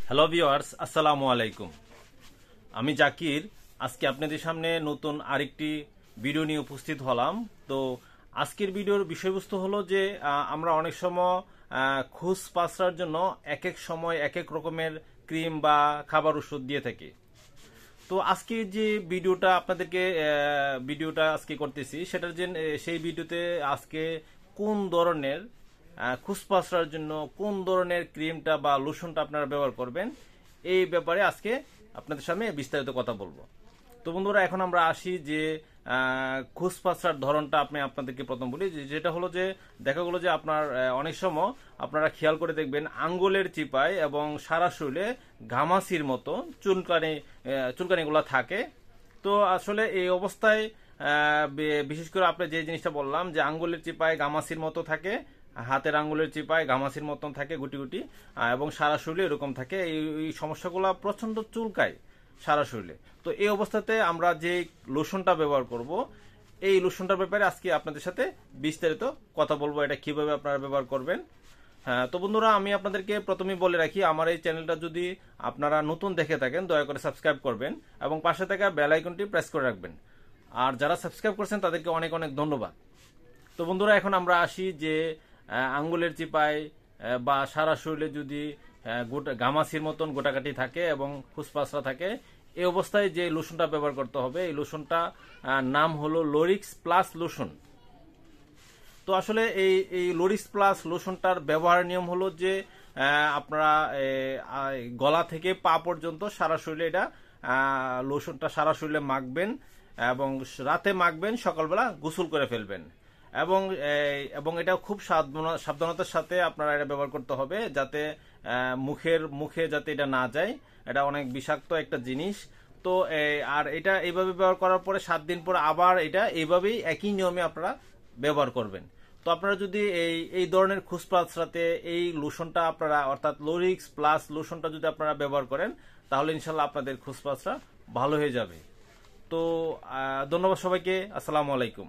Hello viewers, আসসালামু আলাইকুম। আমি জাকির। আজকে আপনাদের সামনে নতুন আরেকটি ভিডিও নিয়ে উপস্থিত হলাম। তো আজকের ভিডিওর বিষয়বস্তু হলো যে আমরা অনেক সময় খুস পাসরার জন্য এক এক সময় এক এক রকমের ক্রিম বা খাবার ওষুধ দিয়ে থাকি। তো আজকে যে ভিডিওটা আজকে করতেছি সেটার যে সেই ভিডিওতে আজকে কোন ধরনের খুসপাসরার জন্য কোন ধরনের ক্রিমটা বা লোশনটা আপনারা ব্যবহার করবেন এই ব্যাপারে আজকে আপনাদের সামনে বিস্তারিত কথা বলবো। তো বন্ধুরা, এখন আমরা আসি যে খুসপাসরার ধরনটা আপনাদেরকে প্রথম বলি, যেটা হলো যে দেখা গেলো যে আপনার অনেক সময় আপনারা খেয়াল করে দেখবেন আঙ্গুলের চিপায় এবং সারা শরীরে ঘামাচির মতো চুলকানিগুলো থাকে। তো আসলে এই অবস্থায় বিশেষ করে আপনি যে জিনিসটা বললাম যে আঙ্গুলের চিপায় গামাসির মতো থাকে, হাতের আঙ্গুলের চিপায় গামাসির মতন থাকে গুটি গুটি, এবং সারা শরীরে এরকম থাকে। এই সমস্যাগুলো প্রচন্ড চুলকায় সারা শরীরে। তো এই অবস্থাতে আমরা যে লোশনটা ব্যবহার করব, এই লোশনটার ব্যাপারে আজকে আপনাদের সাথে বিস্তারিত কথা বলবো, এটা কিভাবে আপনারা ব্যবহার করবেন। হ্যাঁ, তো বন্ধুরা, আমি আপনাদেরকে প্রথমেই বলে রাখি, আমার এই চ্যানেলটা যদি আপনারা নতুন দেখে থাকেন দয়া করে সাবস্ক্রাইব করবেন এবং পাশে থাকা বেল আইকনটি প্রেস করে রাখবেন। আর যারা সাবস্ক্রাইব করছেন তাদেরকে অনেক অনেক ধন্যবাদ। তো বন্ধুরা, এখন আমরা আসি যে আঙ্গুলের চিপায় বা সারা শরীরে যদি গোটা গামাসির মতন গোটাকাটি থাকে এবং ফুসফাসরা থাকে, এই অবস্থায় যে লোশনটা ব্যবহার করতে হবে, এই লোশনটা নাম হলো লোরিক্স প্লাস লোশন। তো আসলে এই লোরিক্স প্লাস লোশনটার ব্যবহার নিয়ম হলো যে আপনারা গলা থেকে পা পর্যন্ত সারা শরীরে এটা লোশনটা সারা শরীরে মাখবেন এবং রাতে মাখবেন, সকালবেলা গোসল করে ফেলবেন। এবং এবং এটা খুব সাবধানতার সাথে আপনারা এটা ব্যবহার করতে হবে, যাতে মুখে যাতে এটা না যায়। এটা অনেক বিষাক্ত একটা জিনিস। তো আর এটা এইভাবে ব্যবহার করার পরে 7 দিন পর আবার এটা এইভাবেই একই নিয়মে আপনারা ব্যবহার করবেন। তো আপনারা যদি এই ধরনের খুসপাসরাতে এই লোশনটা আপনারা, অর্থাৎ লোরিক্স প্লাস লোশনটা যদি আপনারা ব্যবহার করেন, তাহলে ইনশাল্লাহ আপনাদের খুসপাসরা ভালো হয়ে যাবে। তো ধন্যবাদ সবাইকে। আসসালামু আলাইকুম।